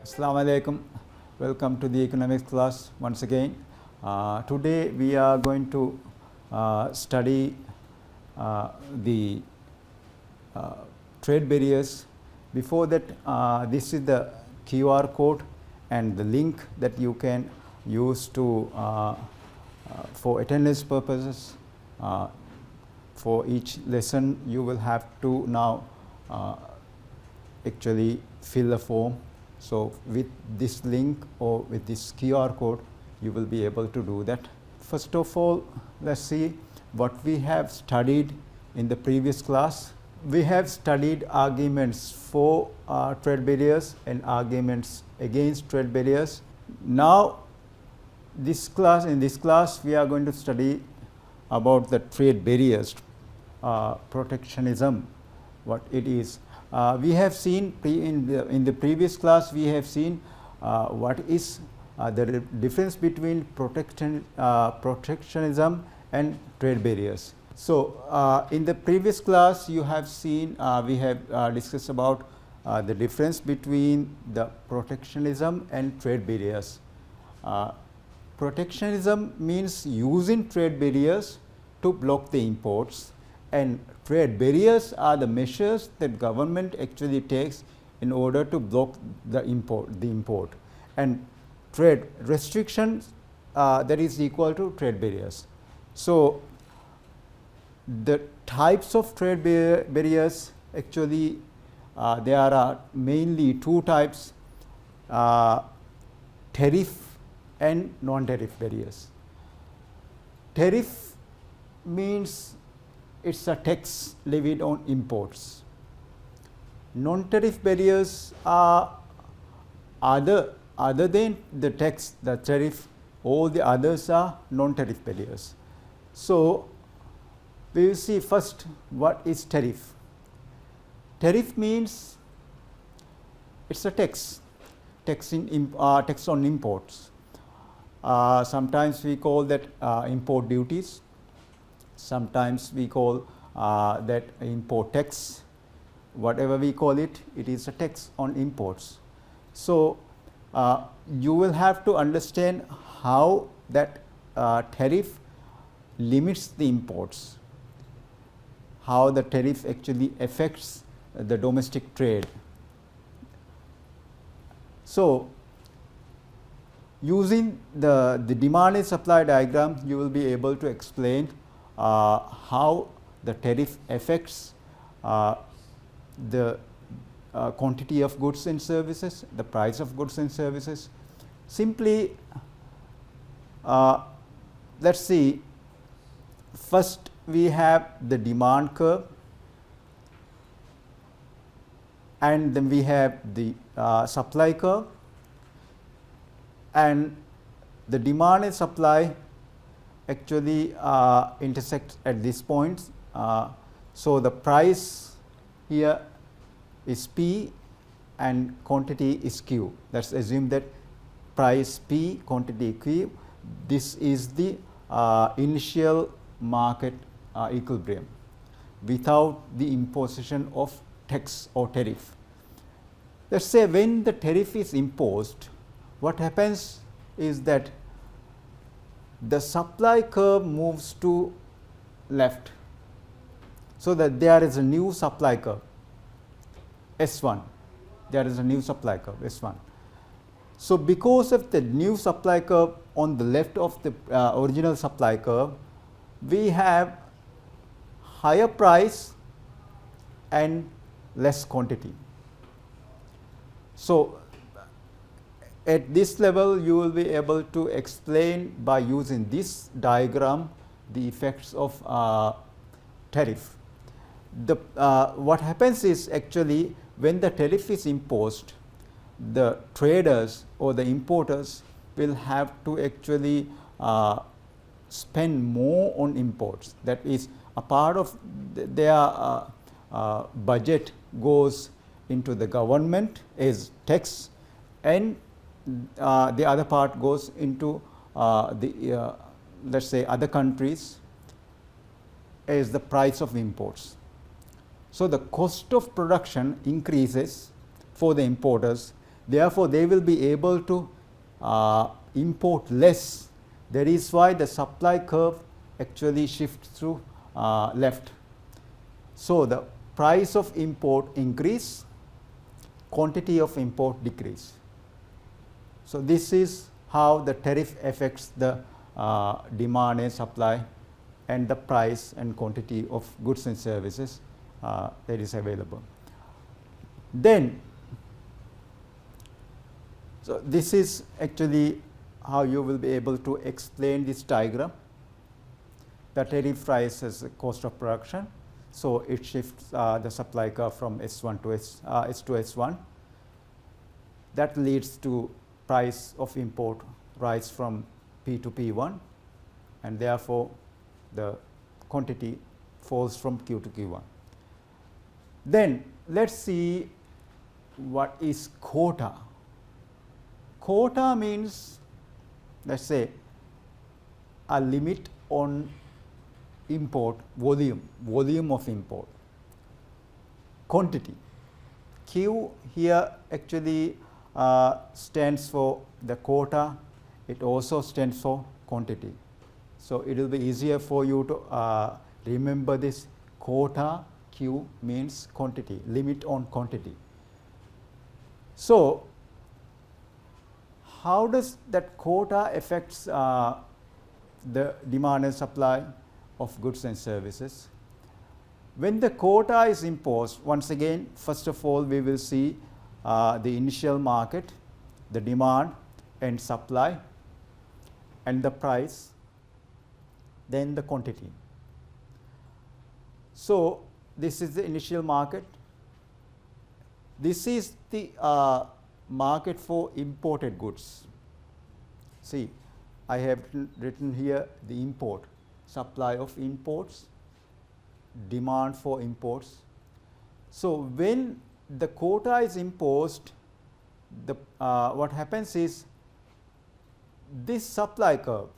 Assalamu alaikum. Welcome to the economics class once again. Today we are going to study the trade barriers. Before that, this is the QR code and the link that you can use to for attendance purposes. For each lesson you will have to now actually fill a form. So with this link or with this QR code you will be able to do that. First of all, let's see what we have studied in the previous class. We have studied arguments for trade barriers and arguments against trade barriers. Now in this class we are going to study about the trade barriers, protectionism, what it is. We have seen in the previous class we have seen what is the difference between protectionism and trade barriers. So in the previous class you have seen we have discussed about the difference between the protectionism and trade barriers. Protectionism means using trade barriers to block the imports, and trade barriers are the measures that government actually takes in order to block the import, and trade restrictions that is equal to trade barriers. So the types of trade barriers actually there are mainly two types, tariff and non-tariff barriers. Tariff means it's a tax levied on imports. Non-tariff barriers are other than the tax, the tariff, all the others are non-tariff barriers. So we will see first what is tariff. Tariff means it's a tax on imports. Sometimes we call that import duties. Sometimes we call that import tax. Whatever we call it, it is a tax on imports. So you will have to understand how that tariff limits the imports, how the tariff actually affects the domestic trade. So using the demand and supply diagram, you will be able to explain how the tariff affects the quantity of goods and services, the price of goods and services. Simply let's see, first we have the demand curve, and then we have the supply curve, and the demand and supply actually intersect at this point. So the price here is P and quantity is Q. Let's assume that price P, quantity Q. This is the initial market equilibrium without the imposition of tax or tariff. Let's say when the tariff is imposed, what happens is that the supply curve moves to left, so that there is a new supply curve S1. There is a new supply curve S1. So because of the new supply curve on the left of the original supply curve, we have higher price and less quantity. So at this level you will be able to explain by using this diagram the effects of tariff. What happens is actually when the tariff is imposed, the traders or the importers will have to actually spend more on imports. That is, a part of their budget goes into the government as tax, and the other part goes into let's say other countries as the price of imports. So, the cost of production increases for the importers, therefore, they will be able to import less. That is why the supply curve actually shifts to left. So, the price of import increase, quantity of import decrease. So, this is how the tariff affects the demand and supply and the price and quantity of goods and services that is available. Then, so this is actually how you will be able to explain this diagram. The tariff price is the cost of production. So, it shifts the supply curve from S1 to S to S1. That leads to price of import rise from P to P1, and therefore, the quantity falls from Q to Q1. Then let us see what is quota. Quota means, let us say, a limit on import volume of import. Quantity, Q here actually stands for the quota, it also stands for quantity. So, it will be easier for you to remember this. Quota, Q means quantity, limit on quantity. So, how does that quota affects the demand and supply of goods and services? When the quota is imposed, once again, first of all, we will see the initial market, the demand and supply, and the price, then the quantity. So, this is the initial market. This is the market for imported goods. See, I have written here the import, supply of imports, demand for imports. So, when the quota is imposed, the what happens is this supply curve,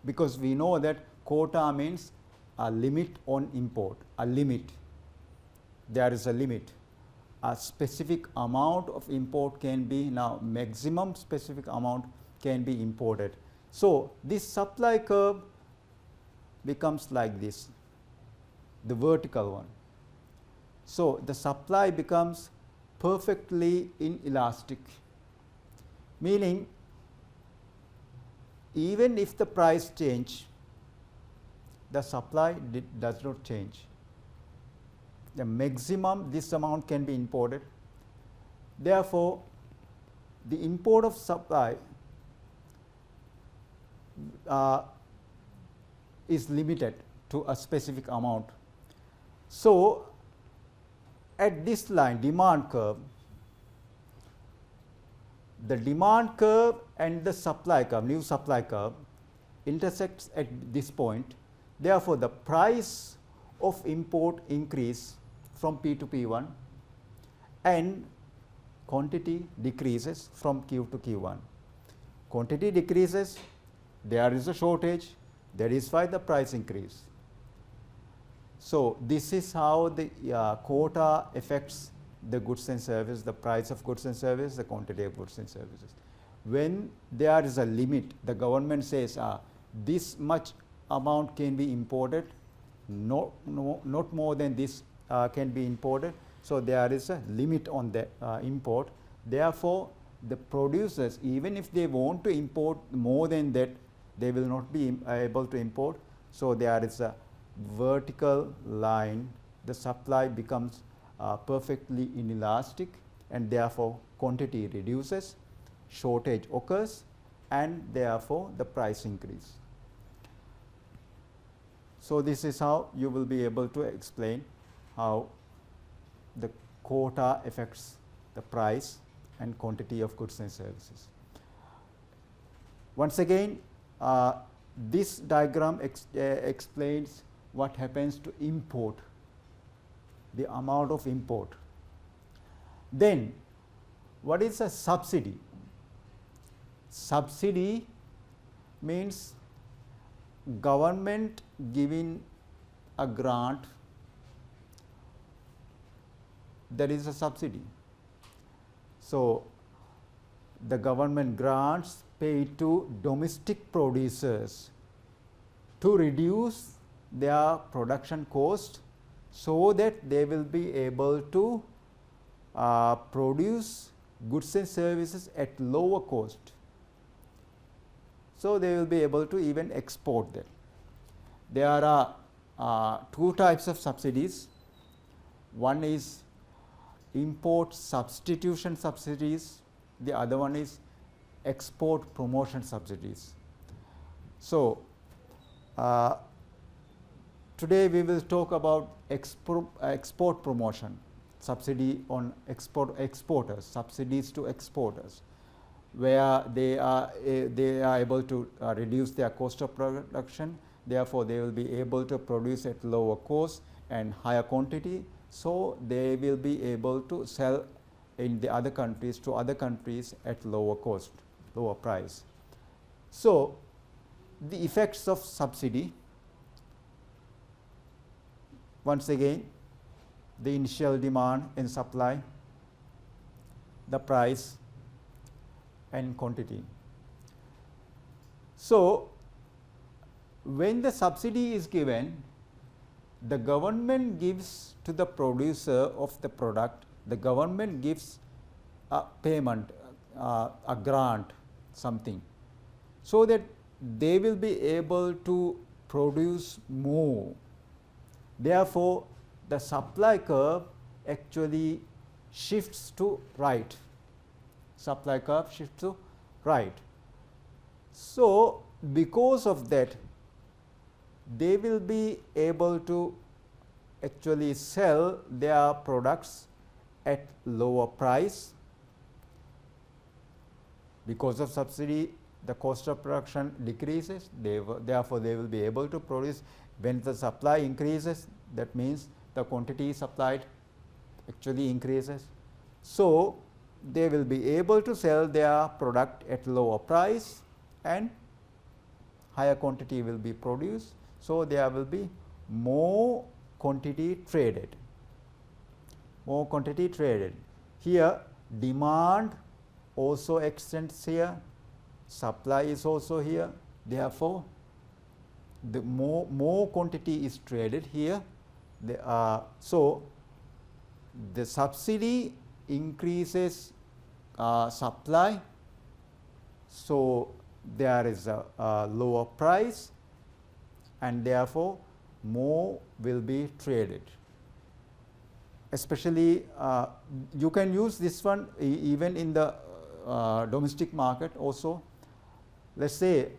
because we know that quota means a limit on import, a limit. There is a limit. A specific amount of import can be, now maximum specific amount can be imported. So, this supply curve becomes like this, the vertical one. So, the supply becomes perfectly inelastic, meaning even if the price change, the supply does not change. The maximum this amount can be imported. Therefore, the import of supply is limited to a specific amount. So, at this line, demand curve, the demand curve and the supply curve, new supply curve intersects at this point. Therefore, the price of import increase from P to P1 and quantity decreases from Q to Q1. Quantity decreases, there is a shortage, that is why the price increase. So, this is how the quota affects the goods and services, the price of goods and services, the quantity of goods and services. When there is a limit, the government says this much amount can be imported, not more than this can be imported. So, there is a limit on the import. Therefore, the producers, even if they want to import more than that, they will not be able to import. So, there is a vertical line, the supply becomes perfectly inelastic, and therefore, quantity reduces, shortage occurs, and therefore, the price increase. So, this is how you will be able to explain how the quota affects the price and quantity of goods and services. Once again, this diagram explains what happens to import, the amount of import. Then, what is a subsidy? Subsidy means government giving a grant there is a subsidy. So, the government grants paid to domestic producers to reduce their production cost, so that they will be able to produce goods and services at lower cost. So, they will be able to even export them. There are two types of subsidies. One is import substitution subsidies, the other one is export promotion subsidies. So, today we will talk about export promotion, subsidy on exporters, subsidies to exporters, where they are able to reduce their cost of production. Therefore, they will be able to produce at lower cost and higher quantity. So, they will be able to sell in the other countries to other countries at lower cost, lower price. So, the effects of subsidy, once again, the initial demand and supply, the price and quantity. So, when the subsidy is given, the government gives to the producer of the product, the government gives a payment, a grant, something, so that they will be able to produce more. Therefore, the supply curve actually shifts to right. Supply curve shifts to right. So, because of that, they will be able to actually sell their products at lower price. Because of subsidy, the cost of production decreases, therefore, they will be able to produce. When the supply increases, that means the quantity supplied actually increases. So, they will be able to sell their product at lower price and higher quantity will be produced. So, there will be more quantity traded, more quantity traded. Here demand also extends here, supply is also here. Therefore, the more quantity is traded here. So, the subsidy increases supply. So, there is a lower price and therefore, more will be traded. Especially you can use this one even in the domestic market also. Let us say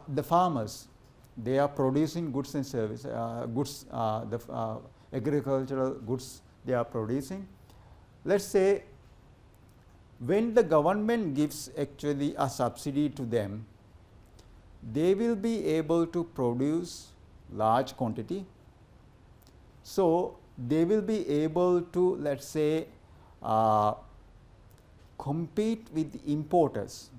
the farmers, they are producing goods and services, the agricultural goods they are producing. Let us say when the government gives actually a subsidy to them, they will be able to produce large quantity. So, they will be able to, let us say, compete with importers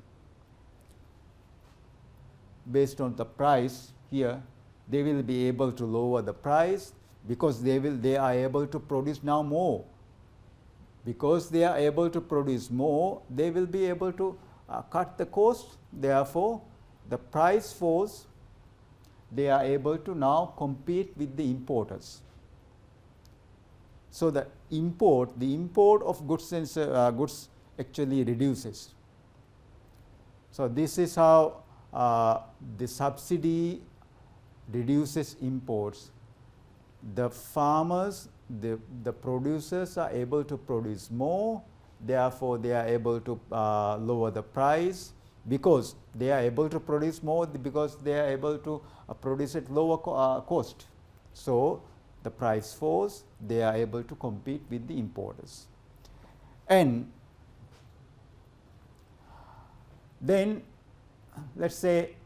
based on the price. Here they will be able to lower the price because they are able to produce now more. Because they are able to produce more, they will be able to cut the cost. Therefore, the price falls. They are able to now compete with the importers. So, the import of goods and goods actually reduces. So, this is how the subsidy reduces imports. The farmers, the producers are able to produce more, therefore, they are able to lower the price because they are able to produce more, because they are able to produce at lower cost. So, the price falls, they are able to compete with the importers. And then let us say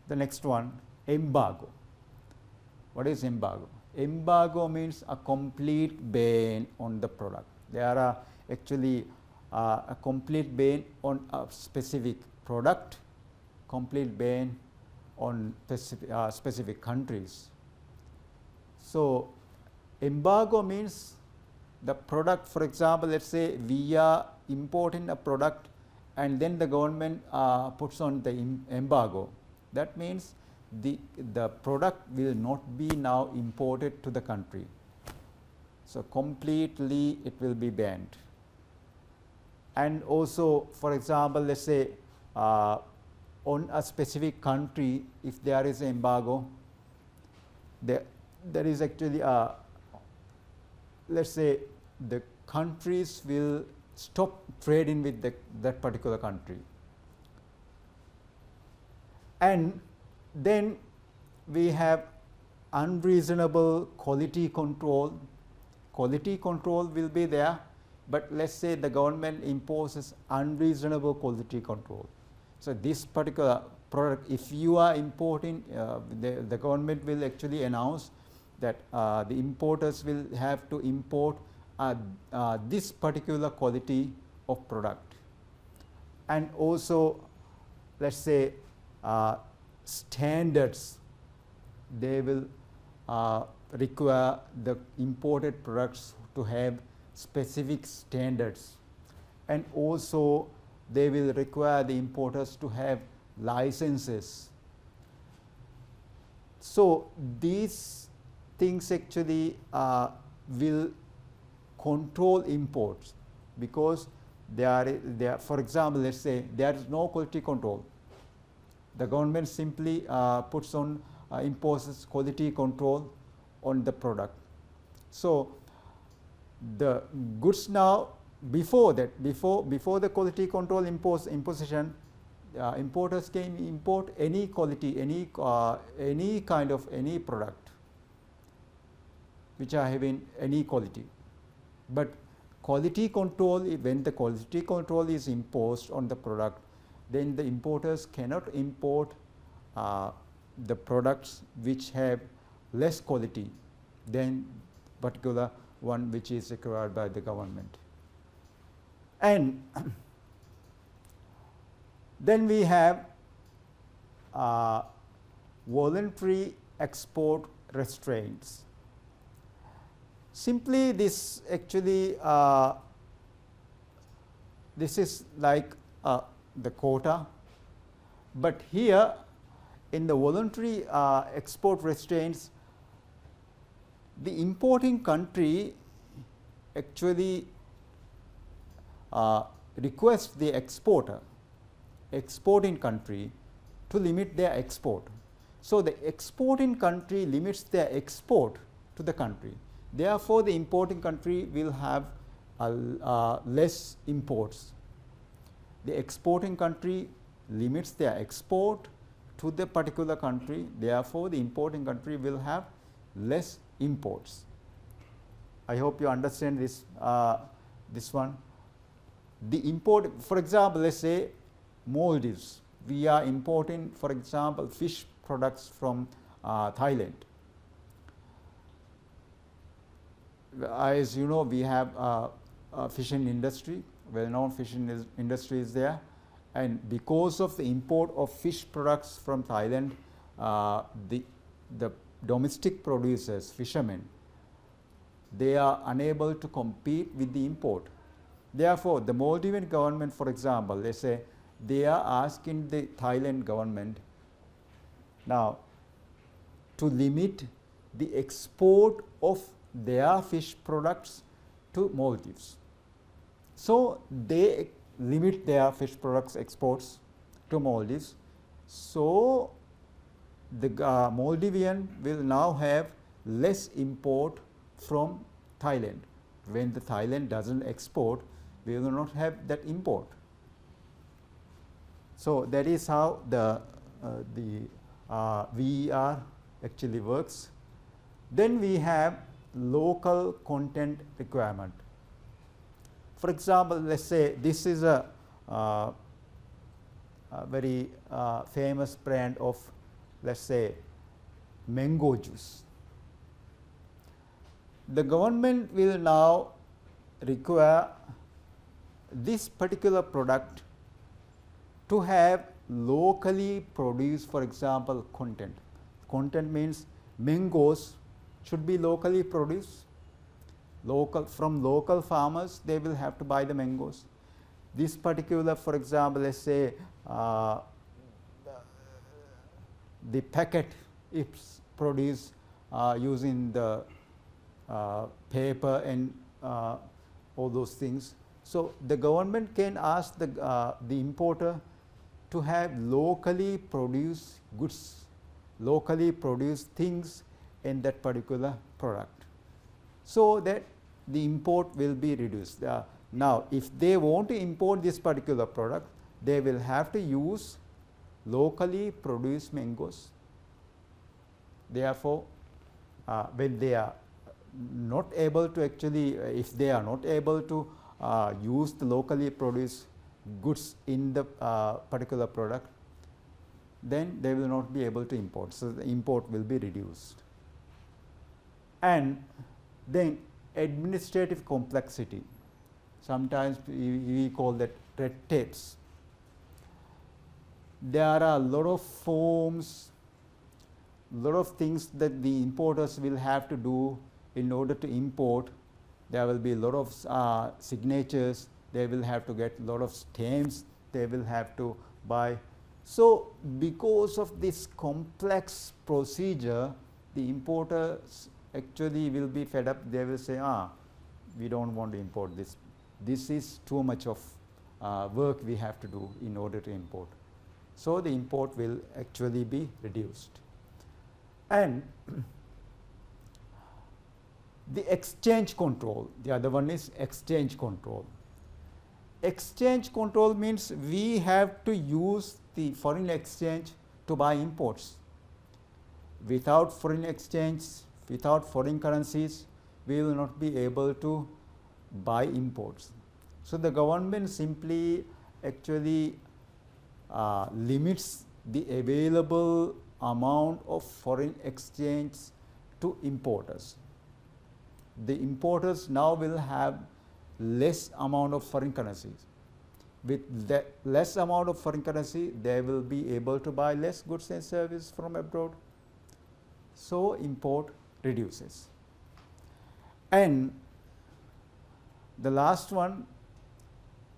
the next one, embargo. What is embargo? Embargo means a complete ban on the product. There are actually a complete ban on a specific product, complete ban on specific countries. So, embargo means the product, for example, let's say we are importing a product and then the government puts on the embargo. That means the product will not be now imported to the country. So, completely it will be banned. And also, for example, let's say on a specific country, if there is an embargo, there is actually a, let's say the countries will stop trading with that particular country. And then we have unreasonable quality control. Quality control will be there, but let's say the government imposes unreasonable quality control. So, this particular product, if you are importing, the government will actually announce that the importers will have to import this particular quality of product. And also, let's say standards, they will require the imported products to have specific standards, and also they will require the importers to have licenses. So, these things actually will control imports, because there, for example, let's say there is no quality control. The government simply puts on imposes quality control on the product. So, the goods now, before that, before the quality control imposition, importers can import any quality, any kind of any product which are having any quality. But quality control, when the quality control is imposed on the product, then the importers cannot import the products which have less quality than particular one which is required by the government. And then we have voluntary export restraints. Simply this actually this is like the quota, but here in the voluntary export restraints, the importing country actually requests the exporting country to limit their export. So, the exporting country limits their export to the country. Therefore, the importing country will have less imports. The exporting country limits their export to the particular country. Therefore, the importing country will have less imports. I hope you understand this, this one. The import, for example, let's say Maldives. We are importing, for example, fish products from Thailand. As you know, we have a fishing industry, well-known fishing industry is there, and because of the import of fish products from Thailand, the domestic producers, fishermen, they are unable to compete with the import. Therefore, the Maldivian government, for example, let's say they are asking the Thailand government now to limit the export of their fish products to Maldives. So, they limit their fish products exports to Maldives. So, the Maldivian will now have less import from Thailand. When the Thailand doesn't export, we will not have that import. So, that is how the VER actually works. Then we have local content requirement. For example, let's say this is a very famous brand of, let's say, mango juice. The government will now require this particular product to have locally produced, for example, content. Content means mangoes should be locally produced. From local farmers, they will have to buy the mangoes. This particular, for example, let's say the packet is produced using the paper and all those things. So the government can ask the importer to have locally produced goods, locally produced things in that particular product, so that the import will be reduced. Now, if they want to import this particular product, they will have to use locally produced mangoes. Therefore, when they are not able to actually, if they are not able to use the locally produced goods in the particular product, then they will not be able to import. So the import will be reduced. And then administrative complexity. Sometimes we call that red tapes. There are a lot of forms, lot of things that the importers will have to do in order to import. There will be a lot of signatures, they will have to get a lot of stamps, they will have to buy. So because of this complex procedure, the importers actually will be fed up. They will say, we don't want to import this. This is too much of work we have to do in order to import. So the import will actually be reduced. And the exchange control, the other one is exchange control. Exchange control means we have to use the foreign exchange to buy imports. Without foreign exchange, without foreign currencies, we will not be able to buy imports. So the government simply actually limits the available amount of foreign exchange to importers. The importers now will have less amount of foreign currencies. With the less amount of foreign currency, they will be able to buy less goods and services from abroad. So import reduces. And the last one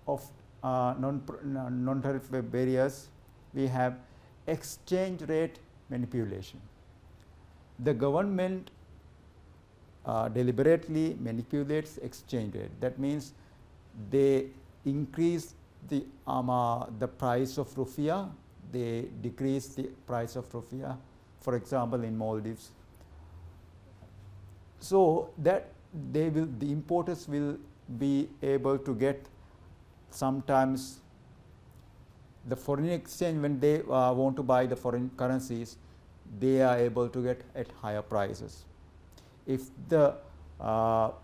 of non-tariff barriers, we have exchange rate manipulation. The government deliberately manipulates exchange rate. That means they increase the price of rupiah, they decrease the price of rupiah, for example in Maldives. So that the importers will be able to get sometimes the foreign exchange. When they want to buy the foreign currencies, they are able to get at higher prices. If the Maldivian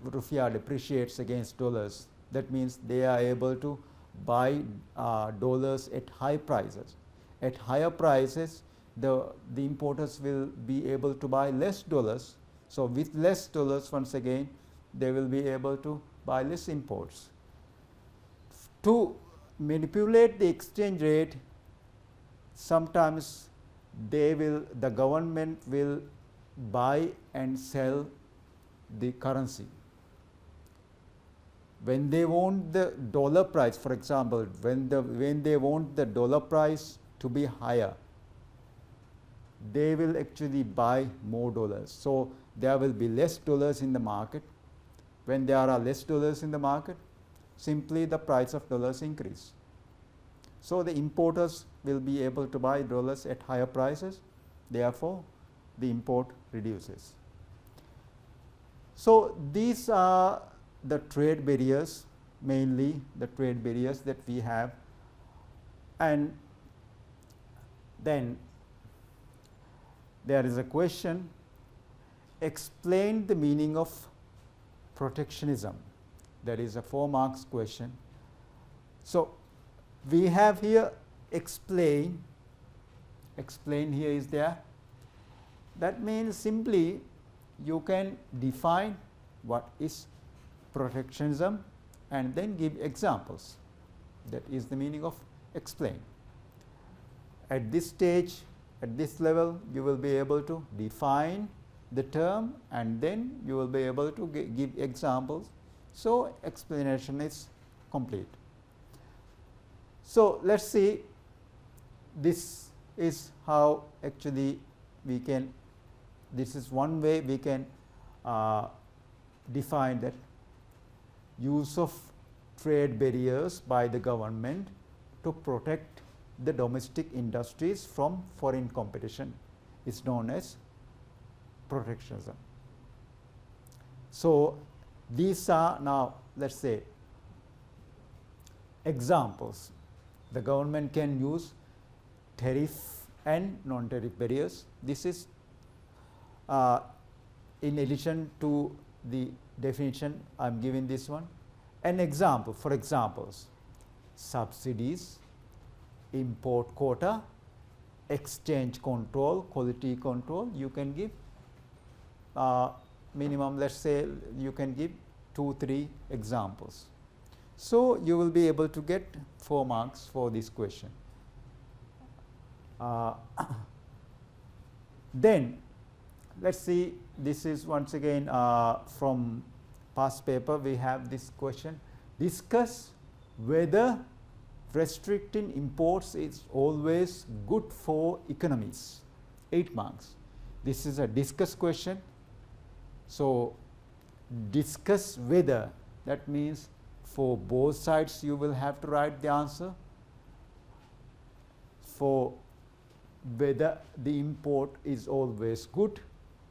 rupiah depreciates against dollars, that means they are able to buy dollars at high prices. At higher prices, the importers will be able to buy less dollars. So with less dollars, once again, they will be able to buy less imports. To manipulate the exchange rate, sometimes the government will buy and sell the currency. When they want the dollar price, for example, when they want the dollar price to be higher, they will actually buy more dollars. So there will be less dollars in the market. When there are less dollars in the market, simply the price of dollars increase. So the importers will be able to buy dollars at higher prices. Therefore, the import reduces. So these are the trade barriers, mainly the trade barriers that we have. And then there is a question, explain the meaning of protectionism. That is a 4 marks question. So we have here explain here is there. That means simply you can define what is protectionism and then give examples. That is the meaning of explain. At this stage, at this level, you will be able to define the term and then you will be able to give examples. So, explanation is complete. So, let us see, this is how actually we can, this is one way we can define that use of trade barriers by the government to protect the domestic industries from foreign competition is known as protectionism. So, these are now, let us say, examples. The government can use tariff and non-tariff barriers. This is in addition to the definition, I am giving this one. An example, for examples, subsidies, import quota, exchange control, quality control, you can give minimum, let us say you can give 2-3 examples. So, you will be able to get 4 marks for this question. Then let us see, this is once again from past paper, we have this question, discuss whether restricting imports is always good for economies, 8 marks. This is a discuss question. So, discuss whether, that means for both sides you will have to write the answer. For whether the import is always good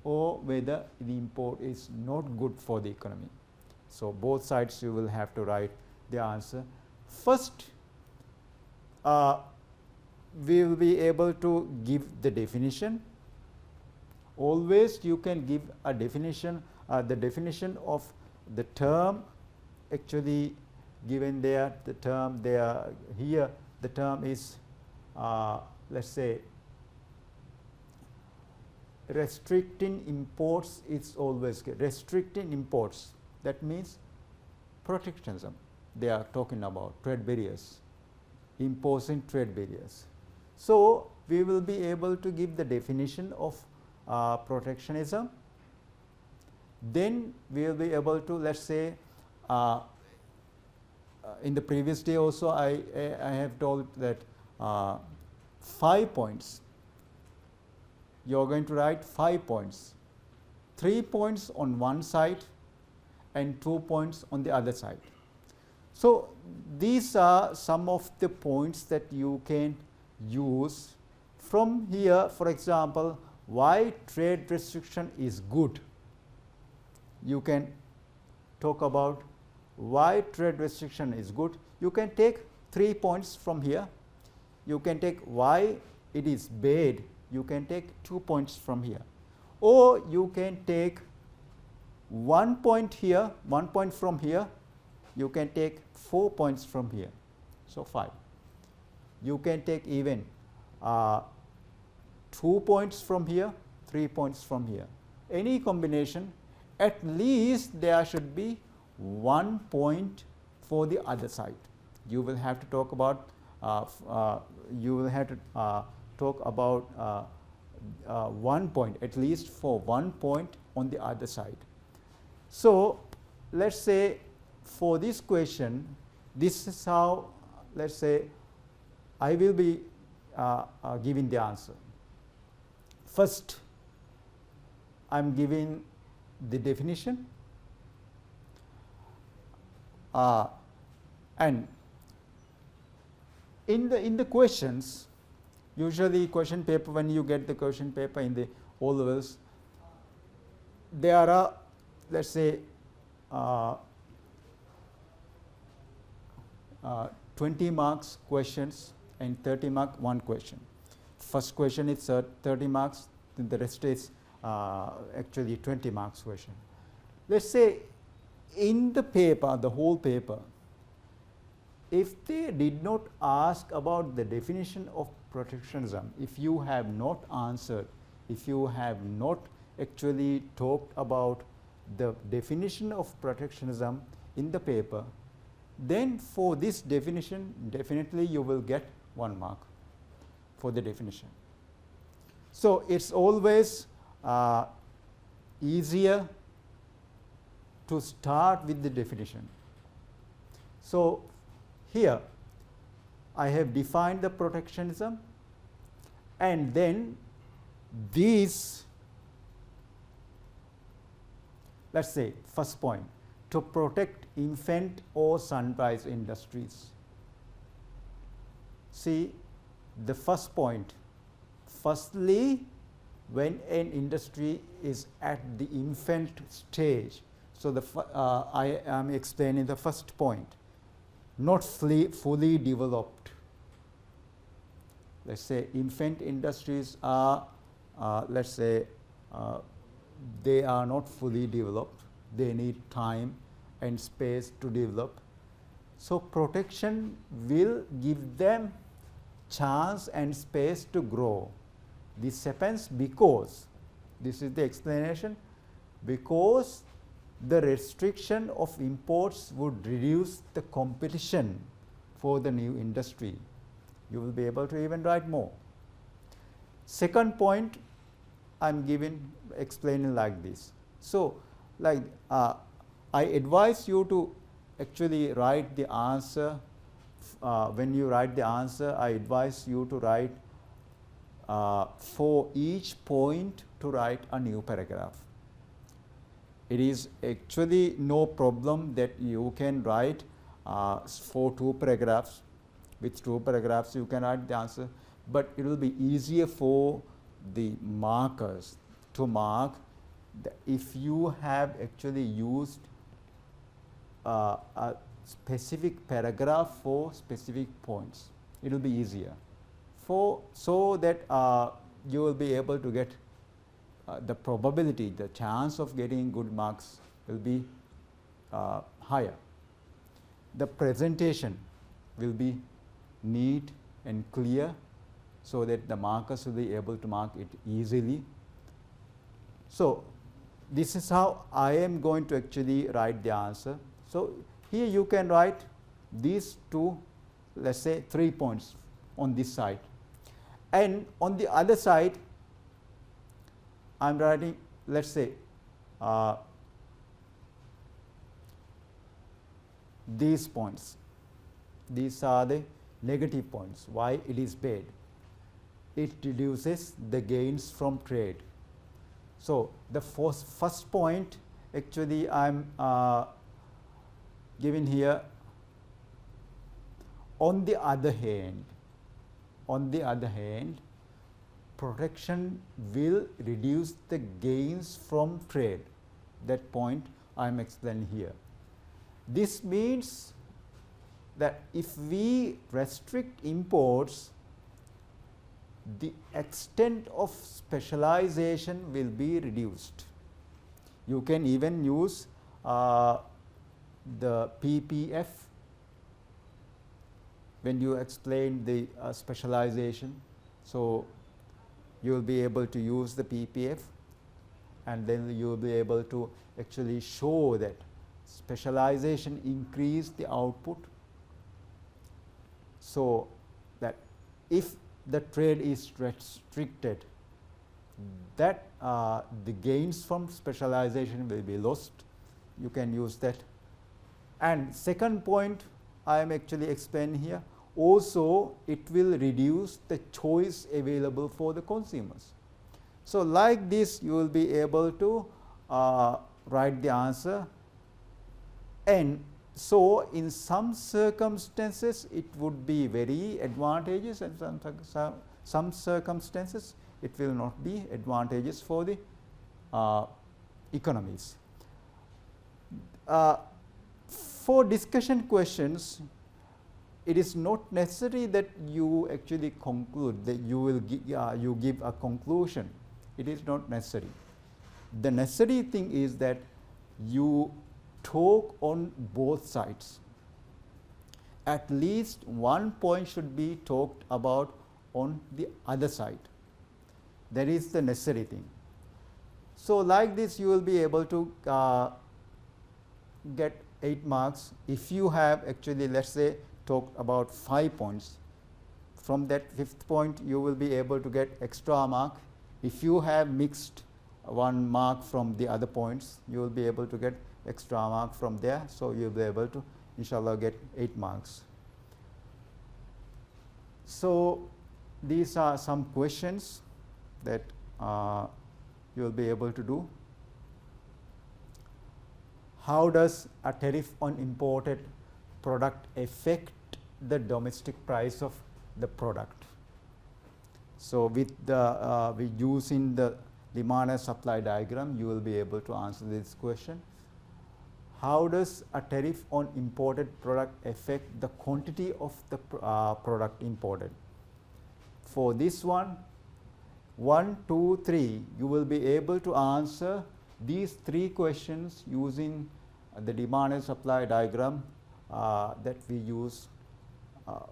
or whether the import is not good for the economy. So, both sides you will have to write the answer. First, we will be able to give the definition. Always you can give a definition, the definition of the term actually given there, the term there, here the term is let us say restricting imports is always good. Restricting imports, that means protectionism, they are talking about trade barriers, imposing trade barriers. So, we will be able to give the definition of protectionism, then we will be able to, let us say, in the previous day also I have told that 5 points, you are going to write 5 points, 3 points on one side and 2 points on the other side. So, these are some of the points that you can use from here. For example, why trade restriction is good, you can talk about why trade restriction is good. You can take 3 points from here, you can take why it is bad, you can take 2 points from here, or you can take 1 point here, 1 point from here, you can take 4 points from here. So, 5. You can take even 2 points from here, 3 points from here. Any combination, at least there should be 1 point for the other side. You will have to talk about talk about 1 point, at least for 1 point on the other side. So, let us say for this question, this is how, let us say, I will be giving the answer. First, I am giving the definition, and in the questions, usually question paper, when you get the question paper in the O levels, there are, let us say 20 marks questions and 30 mark one question. First question is 30 marks, then the rest is actually 20 marks question. Let us say in the paper, the whole paper, if they did not ask about the definition of protectionism, if you have not answered, if you have not actually talked about the definition of protectionism in the paper, then for this definition, definitely you will get 1 mark for the definition. So it's always easier to start with the definition. So here I have defined the protectionism, and then these, let's say first point, to protect infant or sunrise industries. See the first point, firstly, when an industry is at the infant stage. So I am explaining the first point, not fully developed. Let's say infant industries are, let's say, they are not fully developed. They need time and space to develop. So protection will give them chance and space to grow. This happens because, this is the explanation, because the restriction of imports would reduce the competition for the new industry. You will be able to even write more. Second point, I am explaining like this. So like I advise you to actually write the answer. When you write the answer, I advise you to write for each point to write a new paragraph. It is actually no problem that you can write for 2 paragraphs. With 2 paragraphs you can write the answer, but it will be easier for the markers to mark if you have actually used a specific paragraph for specific points. It will be easier so that you will be able to get the probability, the chance of getting good marks will be higher. The presentation will be neat and clear so that the markers will be able to mark it easily. So this is how I am going to actually write the answer. So here you can write these 2, let's say 3 points on this side, and on the other side I am writing, let's say these points. These are the negative points. Why it is bad? It reduces the gains from trade. So the first point actually I am giving here. On the other hand, protection will reduce the gains from trade. That point I am explaining here. This means that if we restrict imports, the extent of specialization will be reduced. You can even use the PPF when you explain the specialization. So you will be able to use the PPF, and then you will be able to actually show that specialization increase the output. So that if the trade is restricted, that the gains from specialization will be lost. You can use that. And second point I am actually explaining here, also it will reduce the choice available for the consumers. So like this you will be able to write the answer, and so in some circumstances it would be very advantageous, and some circumstances it will not be advantageous for the economies. For discussion questions, it is not necessary that you actually conclude, that you will you give a conclusion. It is not necessary. The necessary thing is that you talk on both sides. At least one point should be talked about on the other side. That is the necessary thing. So like this you will be able to get 8 marks. If you have actually, let's say, talked about 5 points, from that 5th point you will be able to get extra mark. If you have mixed 1 mark from the other points, you will be able to get extra mark from there. So you will be able to inshallah get 8 marks. So these are some questions that you will be able to do. How does a tariff on imported product affect the domestic price of the product? So with the with using the demand and supply diagram, you will be able to answer this question. How does a tariff on imported product affect the quantity of the product imported? For this one, 1, 2, 3, you will be able to answer these 3 questions using the demand and supply diagram that we use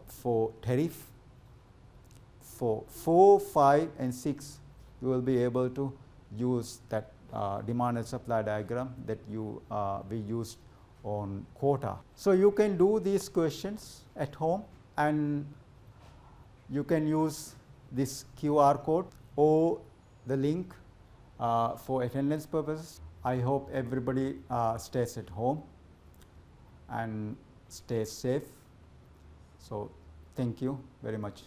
for tariff. For 4, 5 and 6, you will be able to use that demand and supply diagram that we used on quota. So you can do these questions at home, and you can use this QR code or the link for attendance purposes. I hope everybody stays at home and stays safe. So thank you very much.